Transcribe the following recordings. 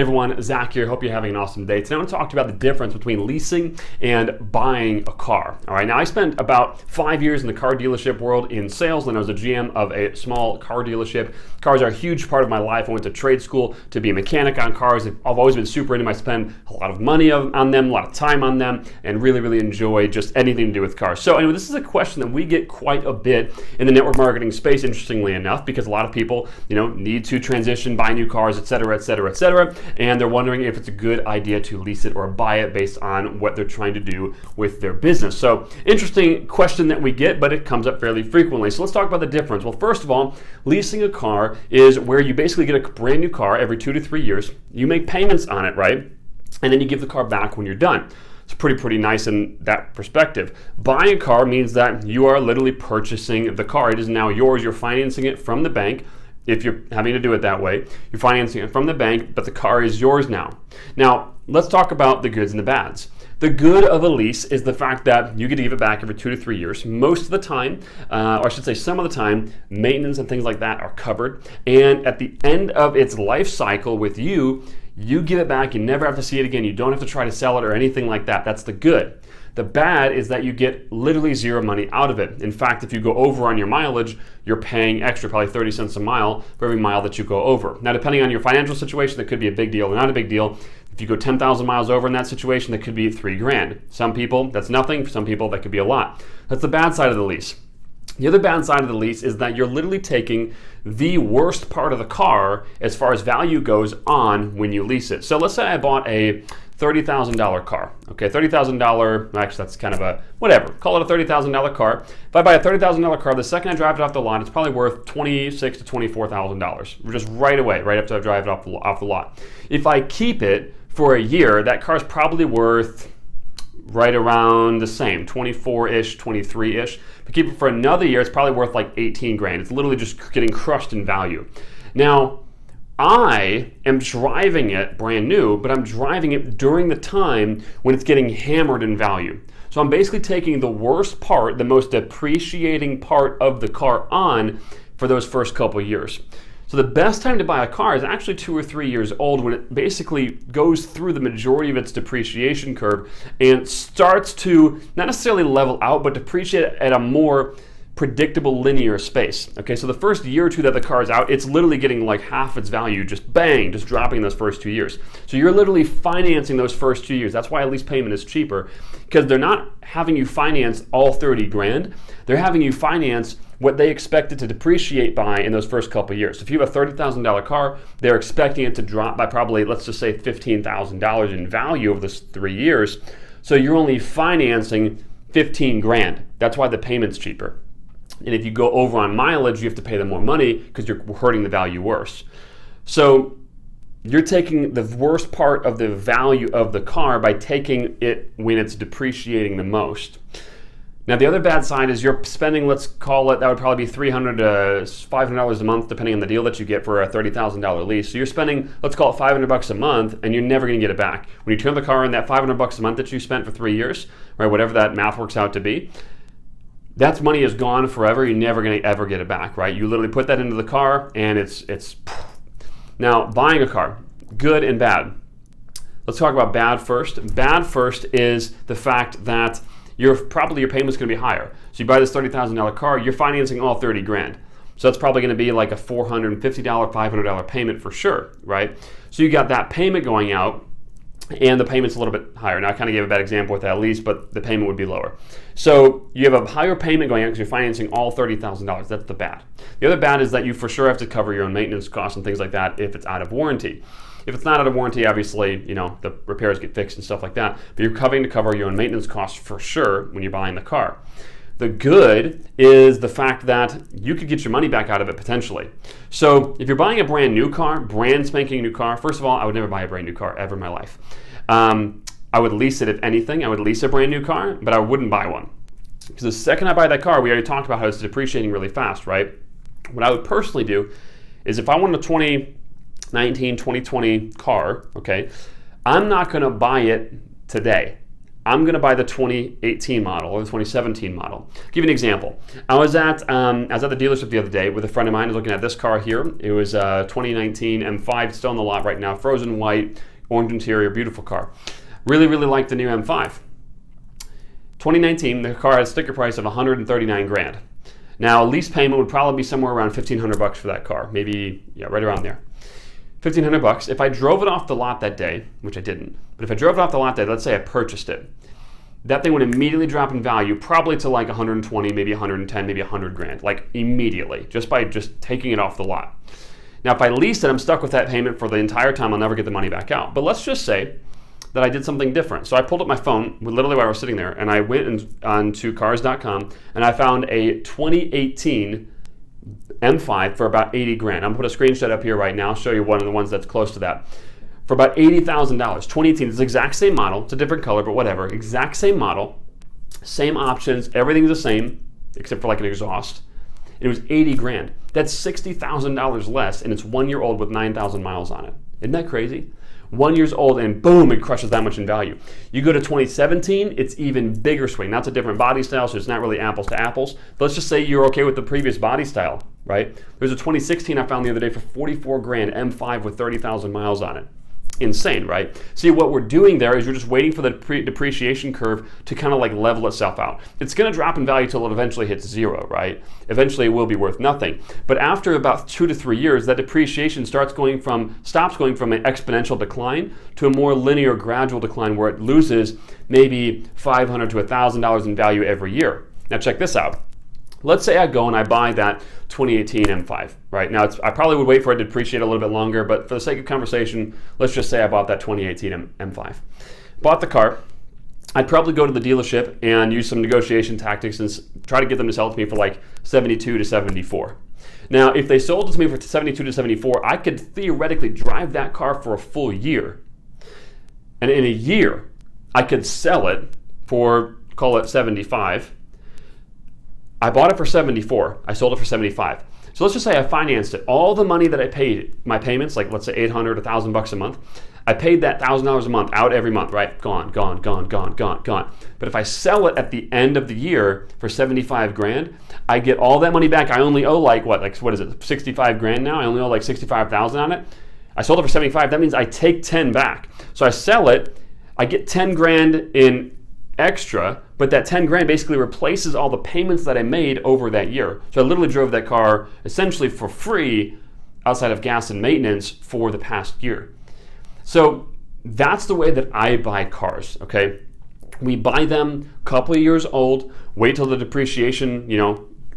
everyone, Zach here. Hope you're having an awesome day. Today I want to talk to you about the difference between leasing and buying a car. All right, now I spent about 5 years in the car dealership world in sales, and I was a GM of a small car dealership. Cars are a huge part of my life. I went to trade school to be a mechanic on cars. I've always been super into them. I spend a lot of money on them, a lot of time on them, and really enjoy just anything to do with cars. So anyway, this is a question that we get quite a bit in the network marketing space, interestingly enough, because a lot of people, need to transition, buy new cars, et cetera, and they're wondering if it's a good idea to lease it or buy it based on what they're trying to do with their business. So interesting question that we get, but it comes up fairly frequently. So let's talk about the difference. Well, first of all, leasing a car is where you basically get a brand new car every 2 to 3 years. You make payments on it, right? And then you give the car back when you're done. It's pretty nice in that perspective. Buying a car means that you are literally purchasing the car. It is now yours. You're financing it from the bank. If you're having to do it that way, you're financing it from the bank, but the car is yours now. Now, let's talk about the goods and the bads. The good of a lease is the fact that you get to give it back every 2 to 3 years. Most of the time, or I should say some of the time, maintenance and things like that are covered. And at the end of its life cycle with you, you give it back. You never have to see it again. You don't have to try to sell it or anything like that. That's the good. The bad is that you get literally zero money out of it. In fact, if you go over on your mileage, you're paying extra, probably 30 cents a mile for every mile that you go over. Now, depending on your financial situation, that could be a big deal or not a big deal. If you go 10,000 miles over in that situation, that could be $3,000. Some people, that's nothing. For some people, that could be a lot. That's the bad side of the lease. The other bad side of the lease is that you're literally taking the worst part of the car as far as value goes on when you lease it. So let's say I bought a $30,000 car. Okay, $30,000, actually that's kind of a, whatever, call it a $30,000 car. If I buy a $30,000 car, the second I drive it off the lot, it's probably worth $26,000 to $24,000, just right away, right after I drive it off the lot. If I keep it for a year, that car's probably worth right around the same, 24-ish, 23-ish. If you keep it for another year, it's probably worth like 18 grand. It's literally just getting crushed in value. Now, I am driving it brand new, but I'm driving it during the time when it's getting hammered in value. So I'm basically taking the worst part, the most depreciating part of the car on for those first couple years. So the best time to buy a car is actually 2 or 3 years old, when it basically goes through the majority of its depreciation curve and starts to not necessarily level out, but depreciate at a more predictable linear space. Okay, so the first year or two that the car is out, it's literally getting like half its value, just bang, just dropping those first 2 years. So you're literally financing those first 2 years. That's why a lease payment is cheaper, because they're not having you finance all 30 grand. They're having you finance what they expect it to depreciate by in those first couple of years. So if you have a $30,000 car, they're expecting it to drop by probably, let's just say $15,000 in value over those 3 years. So you're only financing 15 grand. That's why the payment's cheaper. And if you go over on mileage, you have to pay them more money because you're hurting the value worse. So you're taking the worst part of the value of the car by taking it when it's depreciating the most. Now, the other bad side is you're spending, let's call it, that would probably be $300 to $500 a month, depending on the deal that you get for a $30,000 lease. So you're spending, let's call it $500 a month, and you're never going to get it back. When you turn the car in, that $500 a month that you spent for 3 years, right, whatever that math works out to be, that money is gone forever. You're never going to ever get it back, right? You literally put that into the car, and it's. Now, buying a car, good and bad. Let's talk about bad first. Bad first is the fact that your payment's going to be higher. So you buy this $30,000 car, you're financing all 30 grand. So that's probably going to be like a $450, $500 payment for sure, right? So you got that payment going out, and the payment's a little bit higher. Now, I kind of gave a bad example with that lease, but the payment would be lower. So you have a higher payment going out because you're financing all $30,000. That's the bad. The other bad is that you for sure have to cover your own maintenance costs and things like that if it's out of warranty. If it's not out of warranty, obviously, the repairs get fixed and stuff like that, but you're having to cover your own maintenance costs for sure when you're buying the car. The good is the fact that you could get your money back out of it potentially. So if you're buying a brand new car, brand spanking new car, first of all, I would never buy a brand new car ever in my life. I would lease it if anything. I would lease a brand new car, but I wouldn't buy one. Because the second I buy that car, we already talked about how it's depreciating really fast, right? What I would personally do is if I want a 2019, 2020 car, okay, I'm not going to buy it today. I'm going to buy the 2018 model or the 2017 model. I'll give you an example. I was at the dealership the other day with a friend of mine looking at this car here. It was a 2019 M5, still on the lot right now, frozen white, orange interior, beautiful car. Really, really like the new M5. 2019, the car had a sticker price of 139 grand. Now, a lease payment would probably be somewhere around 1,500 bucks for that car, maybe right around there. 1,500 bucks. If I drove it off the lot that day, which I didn't, but if I drove it off the lot that day, let's say I purchased it, that thing would immediately drop in value, probably to like 120, maybe 110, maybe 100 grand, like immediately, just by taking it off the lot. Now, if I leased it, I'm stuck with that payment for the entire time. I'll never get the money back out. But let's just say that I did something different. So I pulled up my phone, literally while I was sitting there, and I went onto cars.com, and I found a 2018 M5 for about 80 grand. I'm going to put a screenshot up here right now. I'll show you one of the ones that's close to that. For about $80,000, 2018, it's the exact same model. It's a different color, but whatever. Exact same model, same options, everything's the same, except for like an exhaust. It was 80 grand. That's $60,000 less, and it's 1 year old with 9,000 miles on it. Isn't that crazy? 1 year old, and boom, it crushes that much in value. You go to 2017, it's even bigger swing. Now it's a different body style, so it's not really apples to apples. But let's just say you're okay with the previous body style, right? There's a 2016 I found the other day for 44 grand, M5 with 30,000 miles on it. Insane, right? See, what we're doing there is we're just waiting for the depreciation curve to kind of like level itself out. It's going to drop in value till it eventually hits zero, right? Eventually it will be worth nothing. But after about 2 to 3 years, that depreciation stops going from an exponential decline to a more linear, gradual decline where it loses maybe $500 to $1,000 in value every year. Now check this out. Let's say I go and I buy that 2018 M5, right? Now, I probably would wait for it to depreciate a little bit longer, but for the sake of conversation, let's just say I bought that 2018 M5. Bought the car. I'd probably go to the dealership and use some negotiation tactics and try to get them to sell it to me for like 72 to 74. Now, if they sold it to me for 72 to 74, I could theoretically drive that car for a full year. And in a year, I could sell it for, call it 75. I bought it for 74. I sold it for 75. So let's just say I financed it. All the money that I paid, my payments, like let's say 800, 1,000 bucks a month, I paid that $1,000 a month out every month, right? Gone. But if I sell it at the end of the year for 75 grand, I get all that money back. I only owe what is it, 65 grand now? I only owe like 65,000 on it. I sold it for 75. That means I take 10 back. So I sell it, I get 10 grand in extra, but that 10 grand basically replaces all the payments that I made over that year. So I literally drove that car essentially for free outside of gas and maintenance for the past year. So that's the way that I buy cars, okay? We buy them a couple of years old, wait till the depreciation,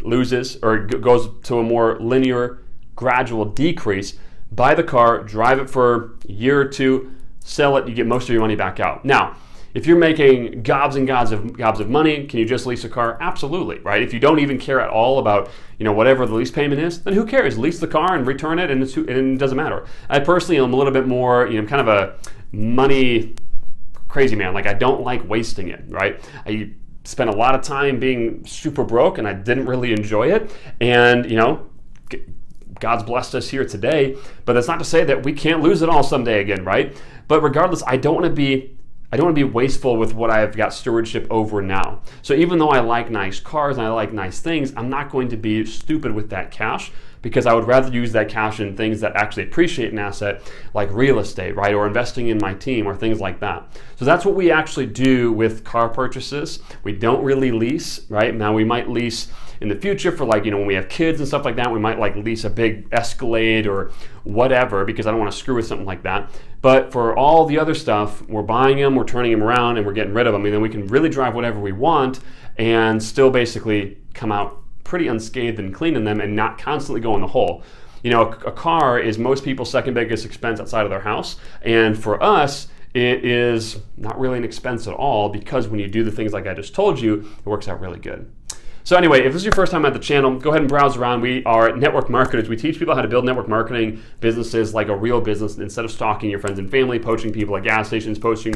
loses or goes to a more linear, gradual decrease, buy the car, drive it for a year or two, sell it, you get most of your money back out. Now, if you're making gobs and gobs of money, can you just lease a car? Absolutely, right? If you don't even care at all about whatever the lease payment is, then who cares? Lease the car and return it, and it doesn't matter. I personally am a little bit more, kind of a money crazy man. Like I don't like wasting it, right? I spent a lot of time being super broke, and I didn't really enjoy it. And God's blessed us here today, but that's not to say that we can't lose it all someday again, right? But regardless, I don't want to be wasteful with what I've got stewardship over now. So even though I like nice cars and I like nice things, I'm not going to be stupid with that cash, because I would rather use that cash in things that actually appreciate an asset, like real estate, right? Or investing in my team or things like that. So that's what we actually do with car purchases. We don't really lease, right? Now we might lease in the future for when we have kids and stuff like that. We might lease a big Escalade or whatever, because I don't want to screw with something like that. But for all the other stuff, we're buying them, we're turning them around, and we're getting rid of them. And then we can really drive whatever we want and still basically come out pretty unscathed and clean in them and not constantly go in the hole. A car is most people's second biggest expense outside of their house. And for us, it is not really an expense at all, because when you do the things like I just told you, it works out really good. So anyway, if this is your first time at the channel, go ahead and browse around. We are network marketers. We teach people how to build network marketing businesses like a real business instead of stalking your friends and family, poaching people at gas stations, poaching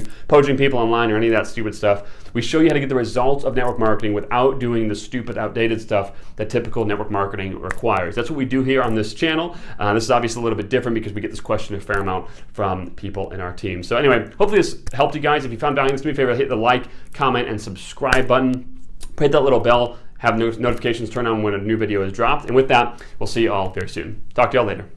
people online, or any of that stupid stuff. We show you how to get the results of network marketing without doing the stupid, outdated stuff that typical network marketing requires. That's what we do here on this channel. This is obviously a little bit different because we get this question a fair amount from people in our team. So anyway, hopefully this helped you guys. If you found value in this, do me a favor, hit the like, comment, and subscribe button. Hit that little bell. Have notifications turn on when a new video is dropped. And with that, we'll see you all very soon. Talk to y'all later.